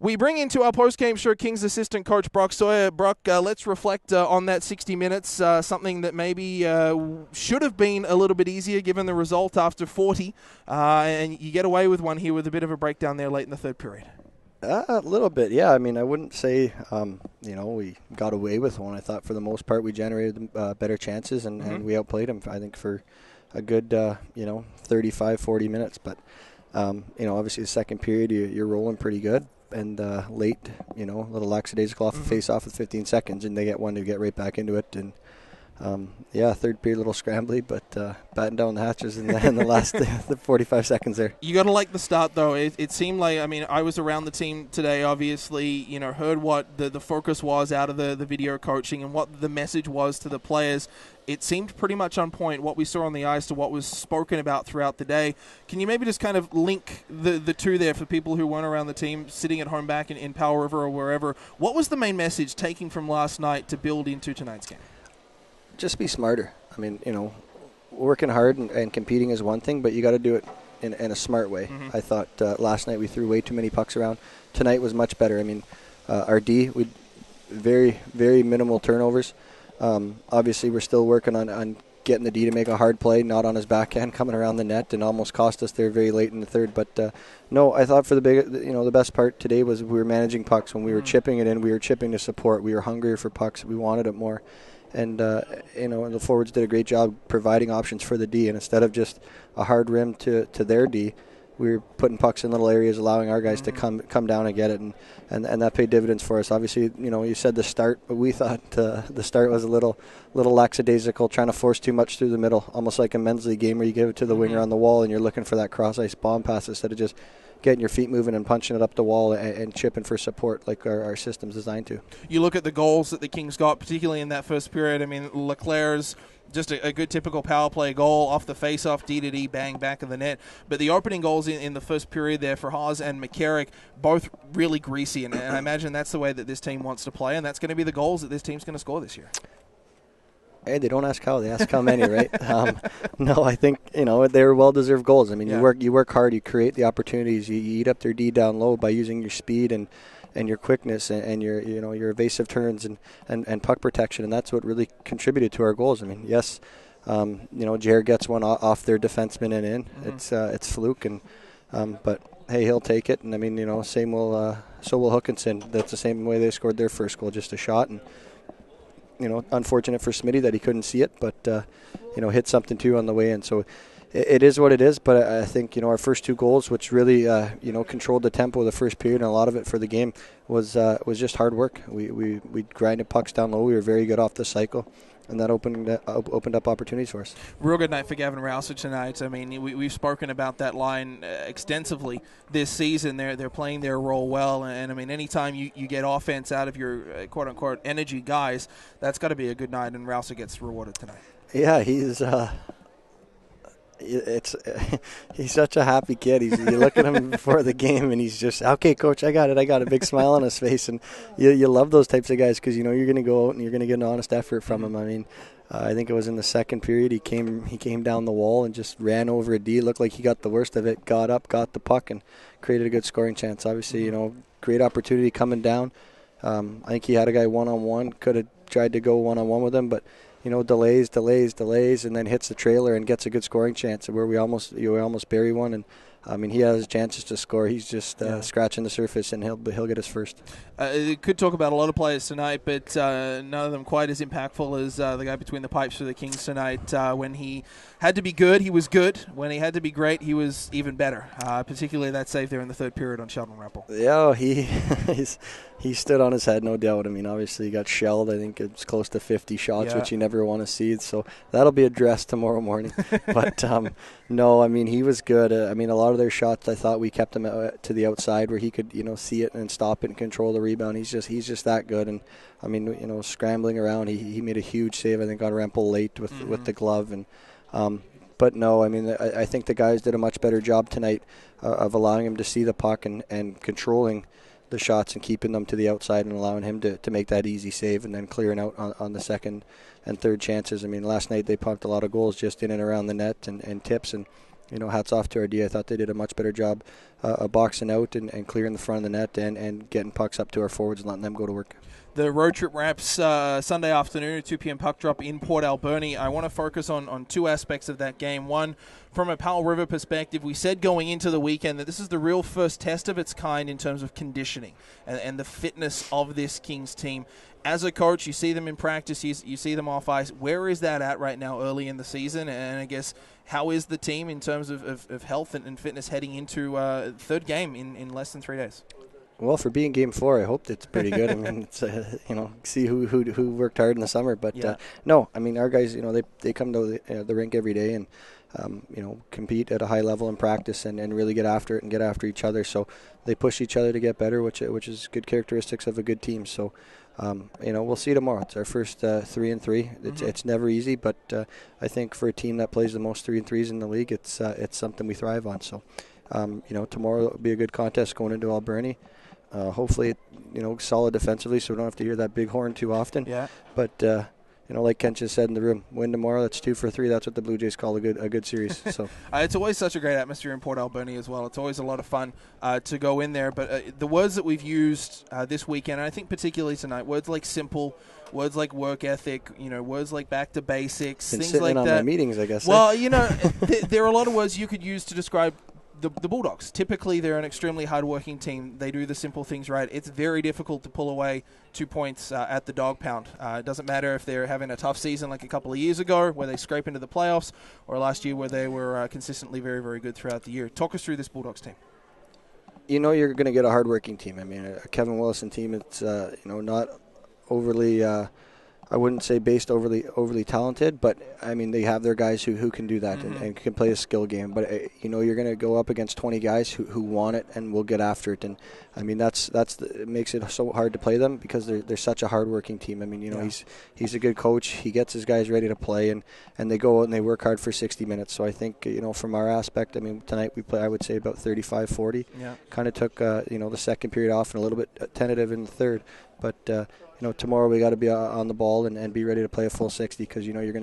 We bring into our post-game show Kings assistant coach Brock Sawyer. Brock, let's reflect on that 60 minutes, something that maybe should have been a little bit easier given the result after 40, and you get away with one here with a bit of a breakdown there late in the third period. A little bit, yeah. I mean, I wouldn't say, we got away with one. I thought for the most part we generated better chances, and we outplayed them, I think, for a good, 35, 40 minutes. But, obviously the second period you're rolling pretty good. And late, a little lackadaisical off the face-off with 15 seconds, and they get one to get right back into it. And, third period a little scrambly, but batten down the hatches in the last the 45 seconds there. You got to like the start, though. It seemed like, I was around the team today, obviously, heard what the focus was out of the video coaching and what the message was to the players. It seemed pretty much on point, what we saw on the ice to what was spoken about throughout the day. Can you maybe just kind of link the two there for people who weren't around the team, sitting at home back in Powell River or wherever? What was the main message taking from last night to build into tonight's game? Just be smarter. Working hard and competing is one thing, but you got to do it in a smart way. I thought last night we threw way too many pucks around. Tonight was much better. Our D, we very, very minimal turnovers. Obviously, we're still working on getting the D to make a hard play, not on his backhand, coming around the net, and almost cost us there very late in the third. But no, I thought for the best part today was we were managing pucks. When we were chipping it in, we were chipping to support. We were hungrier for pucks. We wanted it more. And, the forwards did a great job providing options for the D. And instead of just a hard rim to their D, we were putting pucks in little areas, allowing our guys to come down and get it. And that paid dividends for us. Obviously, you said the start, but we thought the start was a little lackadaisical, trying to force too much through the middle, almost like a men's league game where you give it to the winger on the wall and you're looking for that cross-ice bomb pass instead of just getting your feet moving and punching it up the wall and chipping for support like our system's designed to. You look at the goals that the Kings got, particularly in that first period. Leclerc's just a good typical power play goal off the face-off, D to D, bang, back of the net. But the opening goals in the first period there for Haas and McCarrick, both really greasy. And I imagine that's the way that this team wants to play, and that's going to be the goals that this team's going to score this year. Hey, they don't ask how, they ask how many, right? No, I think, they're well-deserved goals. You work hard, you create the opportunities, you eat up their D down low by using your speed and your quickness and your evasive turns and puck protection, and that's what really contributed to our goals. Yes, Jared gets one off their defenseman and in. It's fluke, but hey, he'll take it. And same so will Hookinson. That's the same way they scored their first goal, just a shot. And unfortunate for Smitty that he couldn't see it, but hit something too on the way in. So it is what it is. But I think our first two goals, which really controlled the tempo of the first period, and a lot of it for the game was just hard work. We grinded pucks down low. We were very good off the cycle, and that opened up opportunities for us. Real good night for Gavin Rousage tonight. We've spoken about that line extensively this season. They're playing their role well, and anytime you get offense out of your quote-unquote energy guys, that's got to be a good night, and Rousage gets rewarded tonight. Yeah, he's such a happy kid. You look at him before the game, and he's just, okay, coach, I got it. I got a big smile on his face, and you love those types of guys because you're going to go out and you're going to get an honest effort from him. I think it was in the second period he came down the wall and just ran over a D. Looked like he got the worst of it. Got up, got the puck, and created a good scoring chance. Obviously, great opportunity coming down. I think he had a guy one-on-one. Could have tried to go one-on-one with him, but delays, and then hits the trailer and gets a good scoring chance where we almost bury one. And he has chances to score. He's just scratching the surface, and he'll get his first. Could talk about a lot of players tonight, but none of them quite as impactful as the guy between the pipes for the Kings tonight. When he had to be good, he was good. When he had to be great, he was even better. Particularly that save there in the third period on Sheldon Rempel. Yeah, he stood on his head, no doubt. Obviously he got shelled. I think it's close to 50 shots, which you never want to see. So that'll be addressed tomorrow morning. But no, he was good. A lot of their shots, I thought we kept him to the outside where he could, see it and stop it and control the rebound. He's just that good. And scrambling around, he made a huge save. I think on Rempel late with the glove. And but no, I think the guys did a much better job tonight of allowing him to see the puck and controlling the shots and keeping them to the outside and allowing him to make that easy save and then clearing out on the second and third chances. Last night they pumped a lot of goals just in and around the net and tips, and hats off to our D. I thought they did a much better job boxing out and clearing the front of the net and getting pucks up to our forwards and letting them go to work. The road trip wraps Sunday afternoon at 2 p.m. puck drop in Port Alberni. I want to focus on two aspects of that game. One, from a Powell River perspective, we said going into the weekend that this is the real first test of its kind in terms of conditioning and the fitness of this Kings team. As a coach, you see them in practice, you see them off ice. Where is that at right now early in the season? And I guess, how is the team in terms of health and fitness heading into third game in less than 3 days? Well, for being Game 4, I hope it's pretty good. I mean, it's see who worked hard in the summer. But no, I mean, our guys, they come to the rink every day and compete at a high level in practice and really get after it and get after each other. So they push each other to get better, which is good characteristics of a good team. So we'll see tomorrow. It's our first 3-3. Mm-hmm. It's never easy, but I think for a team that plays the most 3-3s in the league, it's something we thrive on. So tomorrow will be a good contest going into Alberni. Hopefully, solid defensively, so we don't have to hear that big horn too often. Yeah. But like Ken just said in the room, win tomorrow. That's 2 for 3. That's what the Blue Jays call a good series. So it's always such a great atmosphere in Port Alberni as well. It's always a lot of fun to go in there. But the words that we've used this weekend, and I think particularly tonight, words like simple, words like work ethic, words like back to basics, been things sitting like in on that. my meetings, I guess. Well, there are a lot of words you could use to describe the Bulldogs. Typically, they're an extremely hard-working team. They do the simple things right. It's very difficult to pull away 2 points at the dog pound. It doesn't matter if they're having a tough season like a couple of years ago where they scrape into the playoffs, or last year where they were consistently very, very good throughout the year. Talk us through this Bulldogs team. You're going to get a hard-working team. I mean, a Kevin Willison team, it's not overly I wouldn't say based overly talented, but I mean they have their guys who can do that and can play a skill game. But you're going to go up against 20 guys who want it and will get after it. And I mean it makes it so hard to play them because they're such a hardworking team. I mean he's a good coach. He gets his guys ready to play and they go out and they work hard for 60 minutes. So I think from our aspect, I mean tonight we play I would say about 35-40. Yeah. Kind of took the second period off and a little bit tentative in the third, but. Tomorrow we got to be on the ball and be ready to play a full 60 because you're going to